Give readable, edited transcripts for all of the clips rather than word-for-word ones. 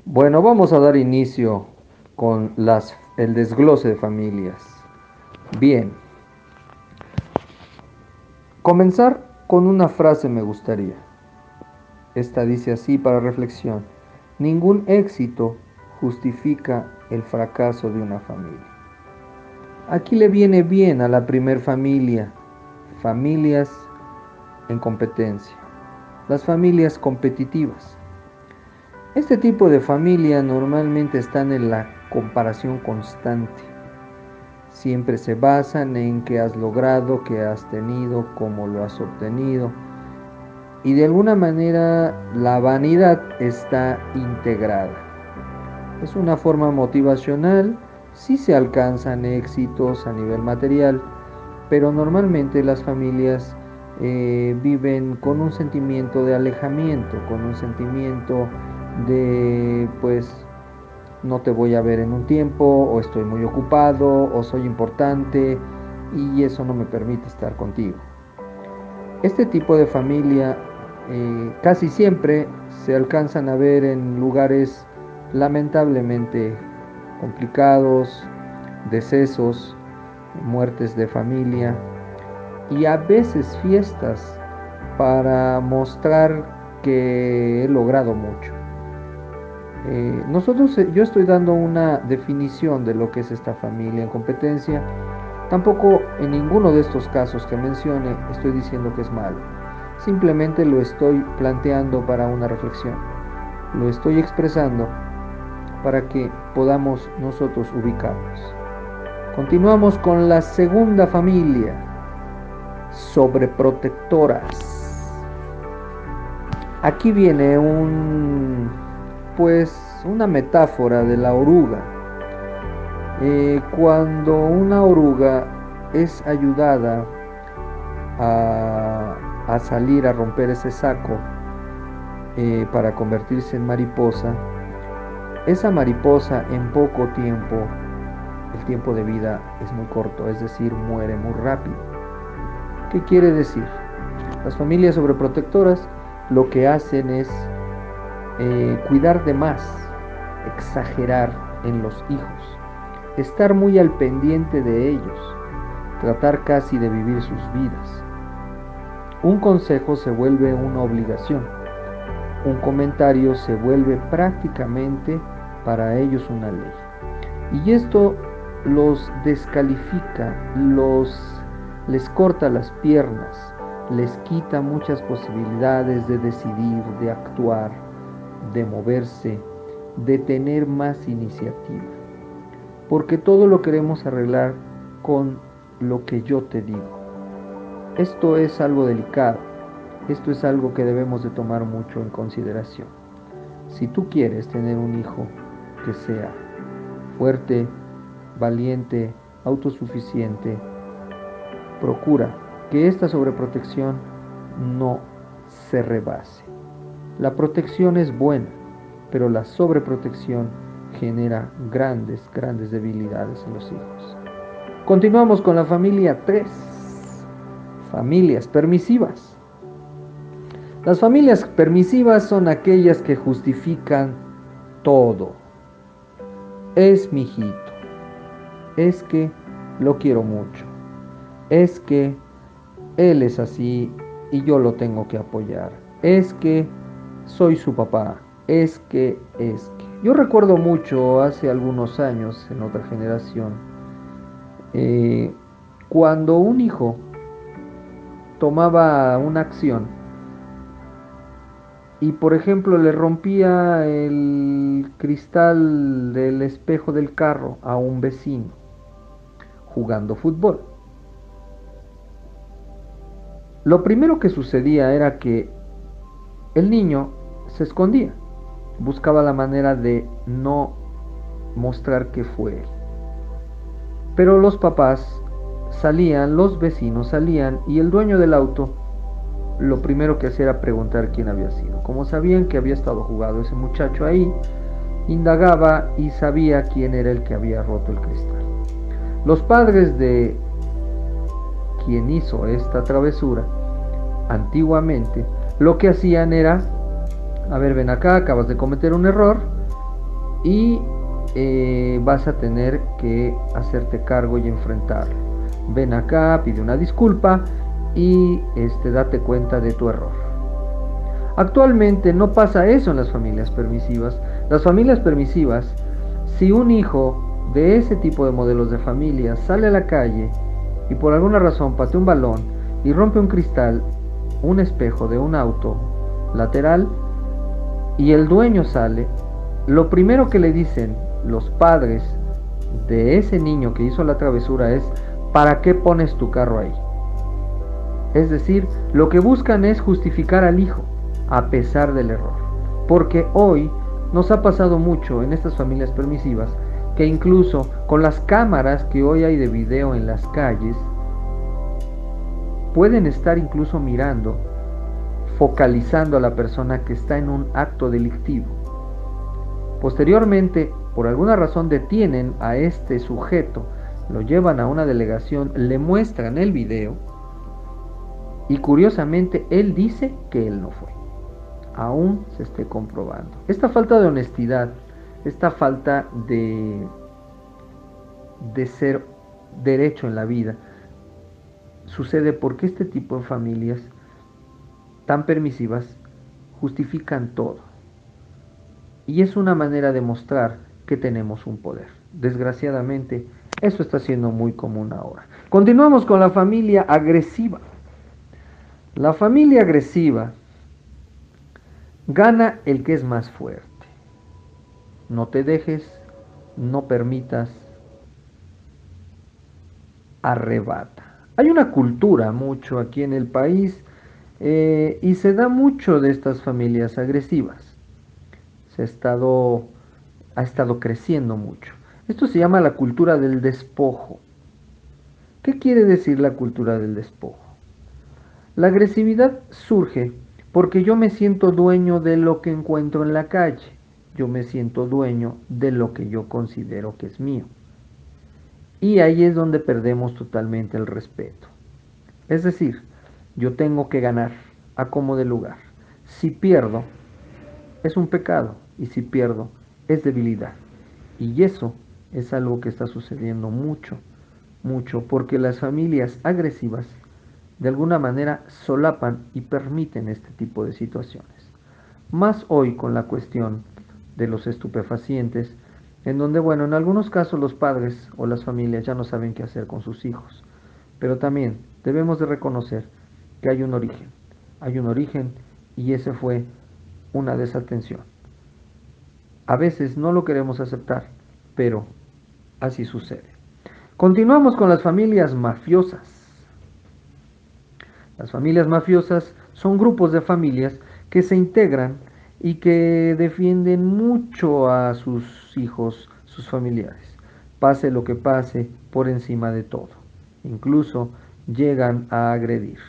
Bueno, vamos a dar inicio con el desglose de familias. Bien, comenzar con una frase me gustaría. Esta dice así para reflexión: ningún éxito justifica el fracaso de una familia. Aquí le viene bien a la primer familia, familias en competencia, las familias competitivas. Este tipo de familia normalmente están en la comparación constante. Siempre se basan en qué has logrado, qué has tenido, cómo lo has obtenido. Y de alguna manera la vanidad está integrada. Es una forma motivacional, sí se alcanzan éxitos a nivel material, pero normalmente las familias viven con un sentimiento de alejamiento, con un sentimiento de pues no te voy a ver en un tiempo, o estoy muy ocupado, o soy importante y eso no me permite estar contigo. Este tipo de familia casi siempre se alcanzan a ver en lugares lamentablemente complicados, decesos, muertes de familia y a veces fiestas para mostrar que he logrado mucho. Yo estoy dando una definición de lo que es esta familia en competencia. Tampoco en ninguno de estos casos que mencione estoy diciendo que es malo. Simplemente lo estoy planteando para una reflexión. Lo estoy expresando para que podamos nosotros ubicarnos. Continuamos con la segunda familia, sobreprotectoras. Aquí viene una metáfora de la oruga. Cuando una oruga es ayudada a salir a romper ese saco para convertirse en mariposa, esa mariposa en poco tiempo, el tiempo de vida es muy corto, es decir, muere muy rápido. ¿Qué quiere decir? Las familias sobreprotectoras lo que hacen es cuidar de más, exagerar en los hijos, estar muy al pendiente de ellos, tratar casi de vivir sus vidas. Un consejo se vuelve una obligación, un comentario se vuelve prácticamente para ellos una ley. Y esto los descalifica, les corta las piernas, les quita muchas posibilidades de decidir, de actuar, de moverse, de tener más iniciativa. Porque todo lo queremos arreglar con lo que yo te digo. Esto es algo delicado, esto es algo que debemos de tomar mucho en consideración. Si tú quieres tener un hijo que sea fuerte, valiente, autosuficiente, procura que esta sobreprotección no se rebase. La protección es buena, pero la sobreprotección genera grandes debilidades en los hijos. Continuamos con la familia 3, familias permisivas. Las familias permisivas son aquellas que justifican todo. Es mi hijito, es que lo quiero mucho, es que él es así y yo lo tengo que apoyar, es que soy su papá, es que. Yo recuerdo mucho hace algunos años, en otra generación, cuando un hijo tomaba una acción y por ejemplo le rompía el cristal del espejo del carro a un vecino jugando fútbol. Lo primero que sucedía era que el niño se escondía, buscaba la manera de no mostrar que fue él. Pero los papás salían, los vecinos salían y el dueño del auto lo primero que hacía era preguntar quién había sido. Como sabían que había estado jugando ese muchacho ahí, indagaba y sabía quién era el que había roto el cristal. Los padres de quien hizo esta travesura, antiguamente, lo que hacían era: a ver, ven acá, acabas de cometer un error, y vas a tener que hacerte cargo y enfrentarlo. Ven acá, pide una disculpa y date cuenta de tu error. Actualmente no pasa eso en las familias permisivas. Las familias permisivas, si un hijo de ese tipo de modelos de familia sale a la calle y por alguna razón patea un balón y rompe un cristal, un espejo de un auto lateral, y el dueño sale, lo primero que le dicen los padres de ese niño que hizo la travesura es: ¿para qué pones tu carro ahí? Es decir, lo que buscan es justificar al hijo a pesar del error. Porque hoy nos ha pasado mucho en estas familias permisivas que incluso con las cámaras que hoy hay de video en las calles, pueden estar incluso mirando, focalizando a la persona que está en un acto delictivo. Posteriormente, por alguna razón detienen a este sujeto, lo llevan a una delegación, le muestran el video y curiosamente él dice que él no fue. Aún se esté comprobando. Esta falta de honestidad, esta falta de ser derecho en la vida, sucede porque este tipo de familias tan permisivas justifican todo. Y es una manera de mostrar que tenemos un poder. Desgraciadamente, eso está siendo muy común ahora. Continuamos con la familia agresiva. La familia agresiva gana el que es más fuerte. No te dejes, no permitas, arrebata. Hay una cultura mucho aquí en el país y se da mucho de estas familias agresivas. Ha estado creciendo mucho. Esto se llama la cultura del despojo. ¿Qué quiere decir la cultura del despojo? La agresividad surge porque yo me siento dueño de lo que encuentro en la calle. Yo me siento dueño de lo que yo considero que es mío. Y ahí es donde perdemos totalmente el respeto. Es decir, yo tengo que ganar a como de lugar. Si pierdo, es un pecado. Y si pierdo, es debilidad. Y eso es algo que está sucediendo mucho, mucho, porque las familias agresivas de alguna manera solapan y permiten este tipo de situaciones. Más hoy con la cuestión de los estupefacientes, en donde, bueno, en algunos casos los padres o las familias ya no saben qué hacer con sus hijos. Pero también debemos de reconocer que hay un origen y ese fue una desatención. A veces no lo queremos aceptar, pero así sucede. Continuamos con las familias mafiosas. Las familias mafiosas son grupos de familias que se integran y que defienden mucho a sus hijos, sus familiares, pase lo que pase, por encima de todo. Incluso llegan a agredir,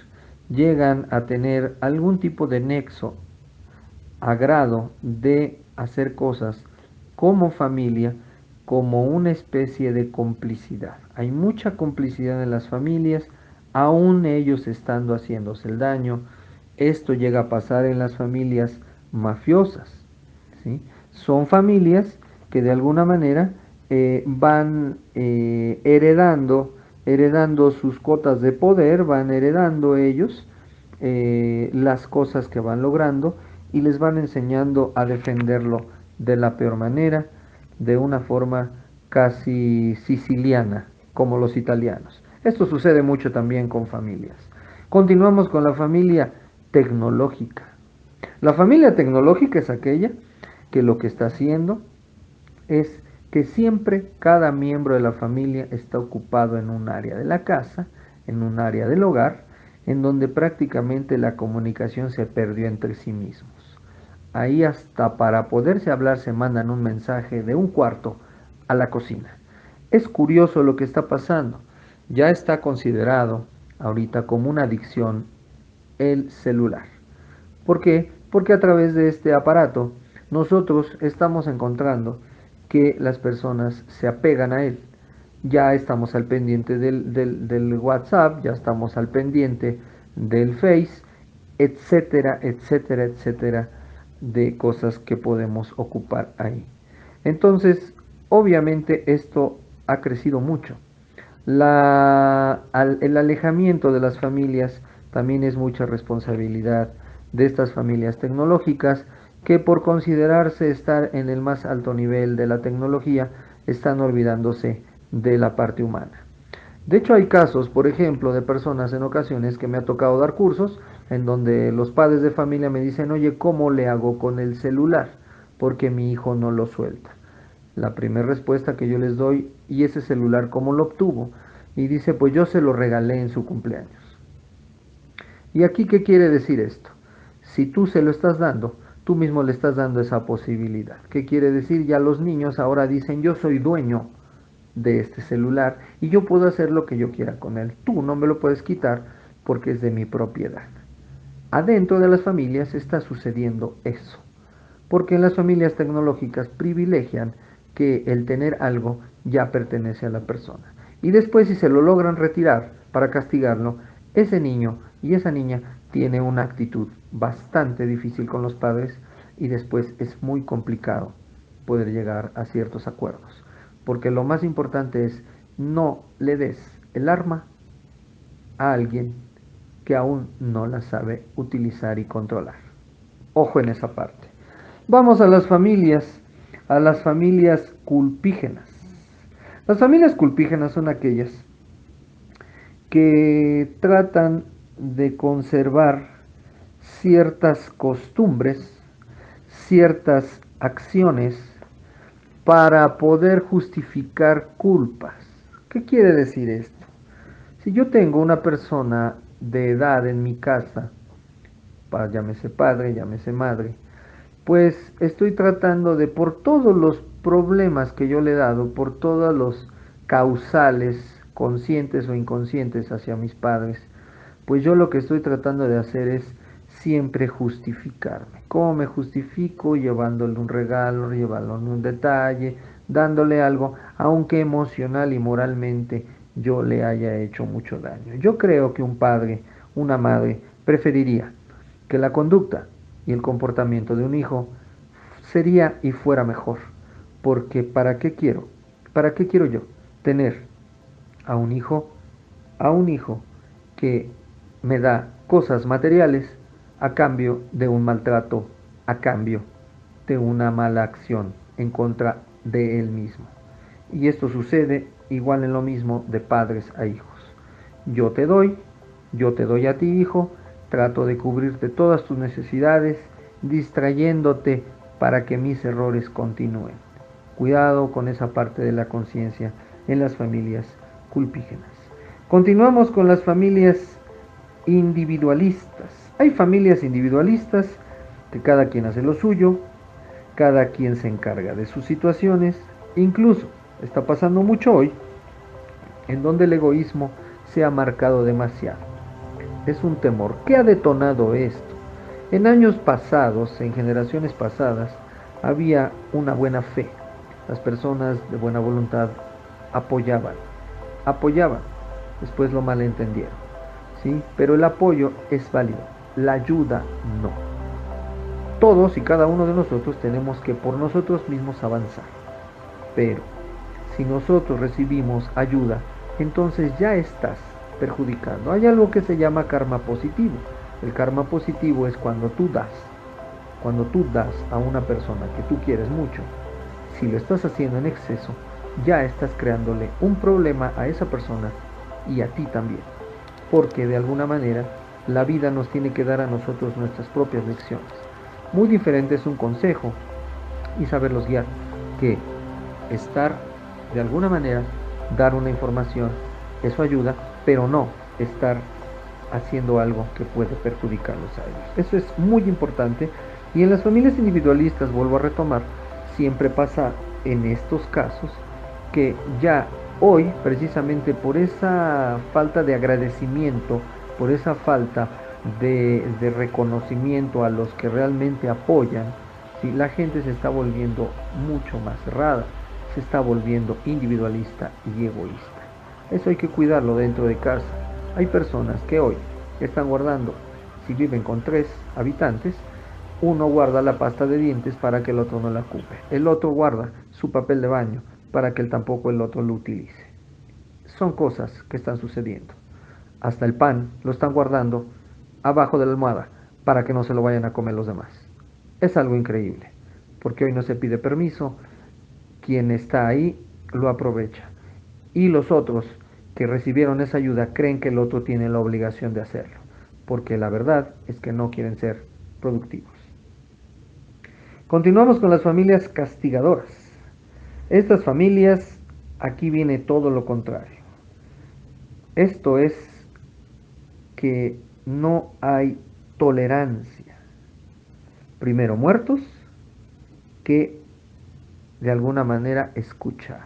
llegan a tener algún tipo de nexo a grado de hacer cosas como familia, como una especie de complicidad. Hay mucha complicidad en las familias, aún ellos estando haciéndose el daño. Esto llega a pasar en las familias mafiosas, ¿sí? Son familias que de alguna manera van heredando sus cotas de poder, van heredando ellos las cosas que van logrando y les van enseñando a defenderlo de la peor manera, de una forma casi siciliana, como los italianos. Esto sucede mucho también con familias. Continuamos con la familia tecnológica. La familia tecnológica es aquella que lo que está haciendo es que siempre cada miembro de la familia está ocupado en un área de la casa, en un área del hogar, en donde prácticamente la comunicación se perdió entre sí mismos. Ahí hasta para poderse hablar se mandan un mensaje de un cuarto a la cocina. Es curioso lo que está pasando. Ya está considerado ahorita como una adicción el celular. ¿Por qué? Porque a través de este aparato nosotros estamos encontrando que las personas se apegan a él. Ya estamos al pendiente del WhatsApp, ya estamos al pendiente del Face, etcétera, etcétera, etcétera, de cosas que podemos ocupar ahí. Entonces, obviamente esto ha crecido mucho. El alejamiento de las familias también es mucha responsabilidad de estas familias tecnológicas que por considerarse estar en el más alto nivel de la tecnología están olvidándose de la parte humana. De hecho, hay casos, por ejemplo, de personas en ocasiones que me ha tocado dar cursos en donde los padres de familia me dicen, oye, ¿cómo le hago con el celular? Porque mi hijo no lo suelta. La primera respuesta que yo les doy, ¿y ese celular cómo lo obtuvo? Y dice, pues yo se lo regalé en su cumpleaños. ¿Y aquí qué quiere decir esto? Si tú se lo estás dando, tú mismo le estás dando esa posibilidad. ¿Qué quiere decir? Ya los niños ahora dicen, yo soy dueño de este celular y yo puedo hacer lo que yo quiera con él. Tú no me lo puedes quitar porque es de mi propiedad. Adentro de las familias está sucediendo eso, porque en las familias tecnológicas privilegian que el tener algo ya pertenece a la persona. Y después si se lo logran retirar para castigarlo, ese niño y esa niña tiene una actitud bastante difícil con los padres y después es muy complicado poder llegar a ciertos acuerdos. Porque lo más importante es no le des el arma a alguien que aún no la sabe utilizar y controlar. Ojo en esa parte. Vamos a las familias culpígenas. Las familias culpígenas son aquellas que tratan de conservar ciertas costumbres, ciertas acciones para poder justificar culpas. ¿Qué quiere decir esto? Si yo tengo una persona de edad en mi casa, llámese padre, llámese madre, pues estoy tratando de, por todos los problemas que yo le he dado, por todos los causales, conscientes o inconscientes hacia mis padres, pues yo lo que estoy tratando de hacer es siempre justificarme. ¿Cómo me justifico? Llevándole un regalo, llevándole un detalle, dándole algo, aunque emocional y moralmente yo le haya hecho mucho daño. Yo creo que un padre, una madre, preferiría que la conducta y el comportamiento de un hijo sería y fuera mejor. Porque ¿para qué quiero? ¿Para qué quiero yo tener a un hijo, a un hijo que me da cosas materiales a cambio de un maltrato, a cambio de una mala acción en contra de él mismo? Y esto sucede igual en lo mismo de padres a hijos. Yo te doy a ti, hijo, trato de cubrirte todas tus necesidades, distrayéndote para que mis errores continúen. Cuidado con esa parte de la conciencia en las familias culpígenas. Continuamos con las familias individualistas. Hay familias individualistas que cada quien hace lo suyo, cada quien se encarga de sus situaciones, incluso está pasando mucho hoy en donde el egoísmo se ha marcado demasiado. Es un temor. ¿Qué ha detonado esto? En años pasados, en generaciones pasadas, había una buena fe. Las personas de buena voluntad apoyaban, después lo malentendieron, ¿sí? Pero el apoyo es válido, la ayuda no. Todos y cada uno de nosotros tenemos que por nosotros mismos avanzar, pero si nosotros recibimos ayuda, entonces ya estás perjudicando. Hay algo que se llama karma positivo. El karma positivo es cuando tú das a una persona que tú quieres mucho, si lo estás haciendo en exceso, ya estás creándole un problema a esa persona y a ti también, porque de alguna manera la vida nos tiene que dar a nosotros nuestras propias lecciones. Muy diferente es un consejo y saberlos guiar, que estar de alguna manera, dar una información, eso ayuda, pero no estar haciendo algo que puede perjudicarlos a ellos. Eso es muy importante. Y en las familias individualistas, vuelvo a retomar, siempre pasa en estos casos que ya hoy, precisamente por esa falta de agradecimiento, por esa falta de reconocimiento a los que realmente apoyan, ¿sí? La gente se está volviendo mucho más cerrada, se está volviendo individualista y egoísta. Eso hay que cuidarlo dentro de casa. Hay personas que hoy están guardando, si viven con 3 habitantes, uno guarda la pasta de dientes para que el otro no la ocupe. El otro guarda su papel de baño para que tampoco el otro lo utilice. Son cosas que están sucediendo. Hasta el pan lo están guardando abajo de la almohada para que no se lo vayan a comer los demás. Es algo increíble, porque hoy no se pide permiso, quien está ahí lo aprovecha. Y los otros que recibieron esa ayuda creen que el otro tiene la obligación de hacerlo, porque la verdad es que no quieren ser productivos. Continuamos con las familias castigadoras. Estas familias, aquí viene todo lo contrario. Esto es que no hay tolerancia. Primero muertos que de alguna manera escuchar.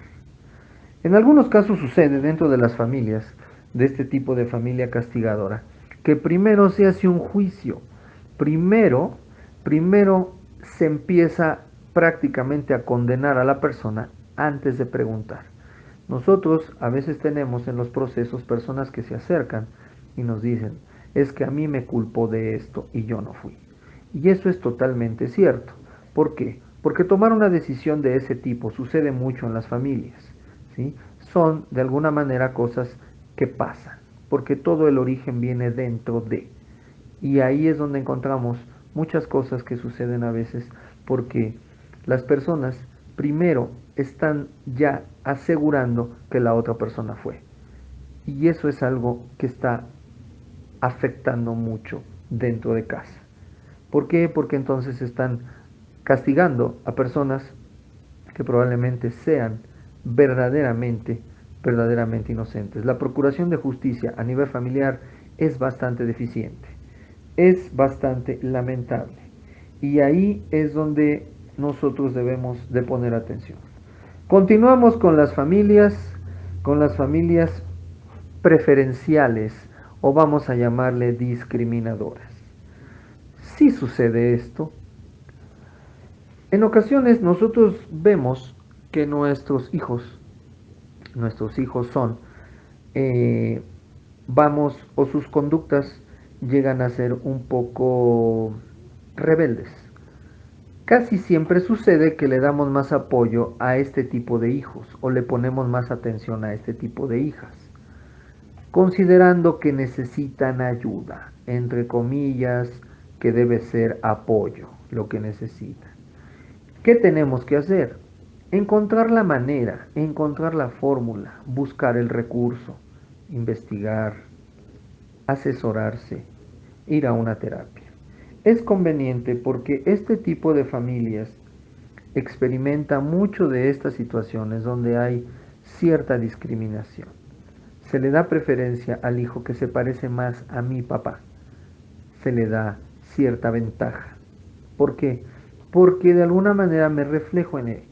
En algunos casos sucede dentro de las familias, de este tipo de familia castigadora, que primero se hace un juicio. Primero, primero se empieza prácticamente a condenar a la persona antes de preguntar. Nosotros a veces tenemos en los procesos personas que se acercan y nos dicen, es que a mí me culpó de esto y yo no fui. Y eso es totalmente cierto. ¿Por qué? Porque tomar una decisión de ese tipo sucede mucho en las familias, ¿sí? Son de alguna manera cosas que pasan, porque todo el origen viene dentro de. Y ahí es donde encontramos muchas cosas que suceden a veces, porque las personas primero están ya asegurando que la otra persona fue. Y eso es algo que está afectando mucho dentro de casa. ¿Por qué? Porque entonces están castigando a personas que probablemente sean verdaderamente, verdaderamente inocentes. La procuración de justicia a nivel familiar es bastante deficiente, es bastante lamentable. Y ahí es donde nosotros debemos de poner atención. Continuamos con las familias preferenciales o vamos a llamarle discriminadoras. Si sucede esto, en ocasiones nosotros vemos que nuestros hijos son, eh, vamos, o sus conductas llegan a ser un poco rebeldes. Casi siempre sucede que le damos más apoyo a este tipo de hijos o le ponemos más atención a este tipo de hijas, considerando que necesitan ayuda, entre comillas, que debe ser apoyo, lo que necesitan. ¿Qué tenemos que hacer? Encontrar la manera, encontrar la fórmula, buscar el recurso, investigar, asesorarse, ir a una terapia. Es conveniente porque este tipo de familias experimenta mucho de estas situaciones donde hay cierta discriminación. Se le da preferencia al hijo que se parece más a mi papá. Se le da cierta ventaja. ¿Por qué? Porque de alguna manera me reflejo en él.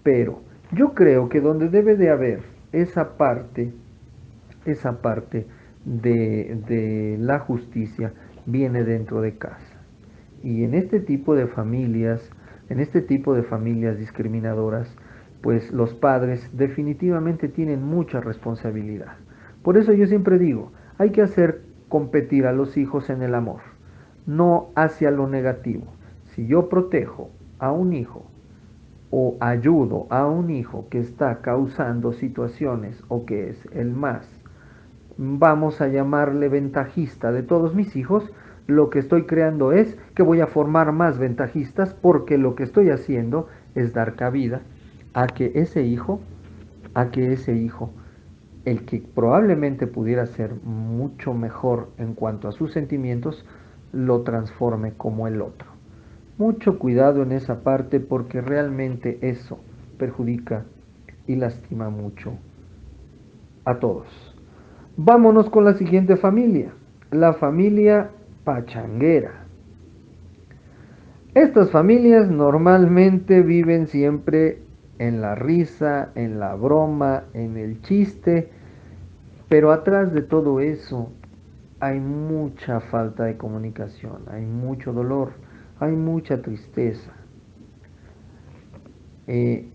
Pero yo creo que donde debe de haber esa parte de la justicia viene dentro de casa. Y en este tipo de familias discriminadoras, pues los padres definitivamente tienen mucha responsabilidad. Por eso yo siempre digo, hay que hacer competir a los hijos en el amor, no hacia lo negativo. Si yo protejo a un hijo o ayudo a un hijo que está causando situaciones o que es el más, vamos a llamarle ventajista de todos mis hijos, lo que estoy creando es que voy a formar más ventajistas porque lo que estoy haciendo es dar cabida a que ese hijo, el que probablemente pudiera ser mucho mejor en cuanto a sus sentimientos, lo transforme como el otro. Mucho cuidado en esa parte porque realmente eso perjudica y lastima mucho a todos. Vámonos con la siguiente familia, la familia pachanguera. Estas familias normalmente viven siempre en la risa, en la broma, en el chiste, pero atrás de todo eso hay mucha falta de comunicación, hay mucho dolor, hay mucha tristeza. Eh,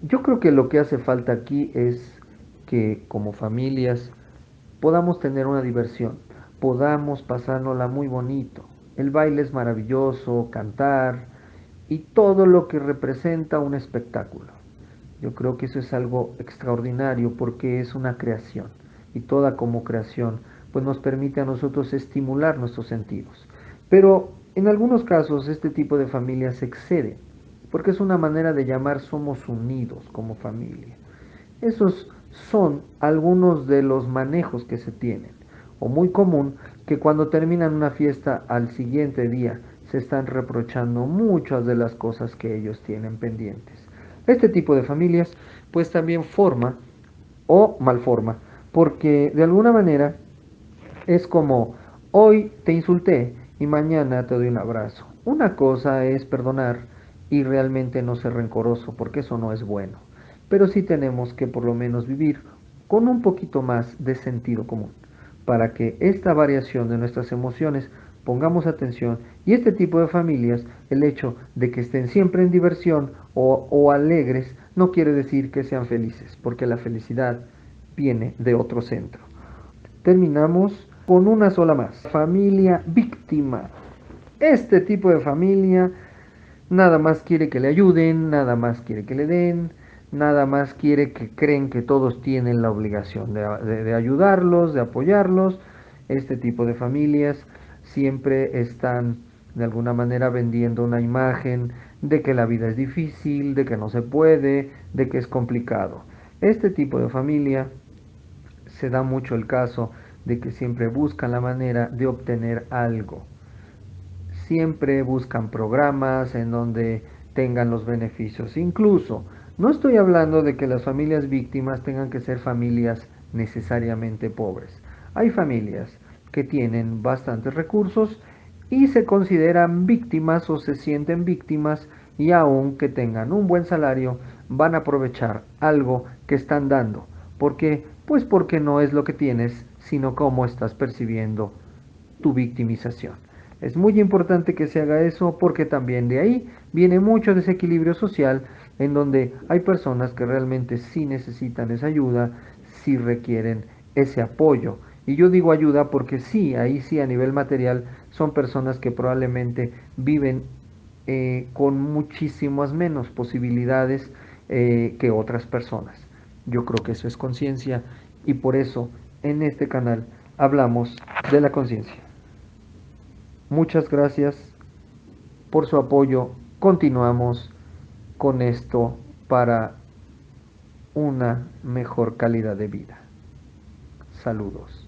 yo creo que lo que hace falta aquí es que como familias podamos tener una diversión, podamos pasárnosla muy bonito. El baile es maravilloso, cantar y todo lo que representa un espectáculo. Yo creo que eso es algo extraordinario porque es una creación y toda como creación pues nos permite a nosotros estimular nuestros sentidos. Pero en algunos casos este tipo de familia se excede porque es una manera de llamar somos unidos como familia. Esos son algunos de los manejos que se tienen, o muy común que cuando terminan una fiesta al siguiente día se están reprochando muchas de las cosas que ellos tienen pendientes. Este tipo de familias pues también forma o malforma, porque de alguna manera es como hoy te insulté y mañana te doy un abrazo. Una cosa es perdonar y realmente no ser rencoroso, porque eso no es bueno. Pero sí tenemos que por lo menos vivir con un poquito más de sentido común, para que esta variación de nuestras emociones pongamos atención y este tipo de familias, el hecho de que estén siempre en diversión o alegres, no quiere decir que sean felices, porque la felicidad viene de otro centro. Terminamos con una sola más. Familia víctima. Este tipo de familia nada más quiere que le ayuden, nada más quiere que le den, nada más quiere que creen que todos tienen la obligación de ayudarlos, de apoyarlos. Este tipo de familias siempre están de alguna manera vendiendo una imagen de que la vida es difícil, de que no se puede, de que es complicado. Este tipo de familia se da mucho el caso de que siempre buscan la manera de obtener algo. Siempre buscan programas en donde tengan los beneficios. Incluso, no estoy hablando de que las familias víctimas tengan que ser familias necesariamente pobres. Hay familias que tienen bastantes recursos y se consideran víctimas o se sienten víctimas y aunque tengan un buen salario, van a aprovechar algo que están dando. ¿Por qué? Pues porque no es lo que tienes, sino cómo estás percibiendo tu victimización. Es muy importante que se haga eso porque también de ahí viene mucho desequilibrio social en donde hay personas que realmente sí necesitan esa ayuda, sí requieren ese apoyo. Y yo digo ayuda porque sí, ahí sí a nivel material son personas que probablemente viven con muchísimas menos posibilidades que otras personas. Yo creo que eso es conciencia y por eso en este canal hablamos de la conciencia. Muchas gracias por su apoyo. Continuamos con esto para una mejor calidad de vida. Saludos.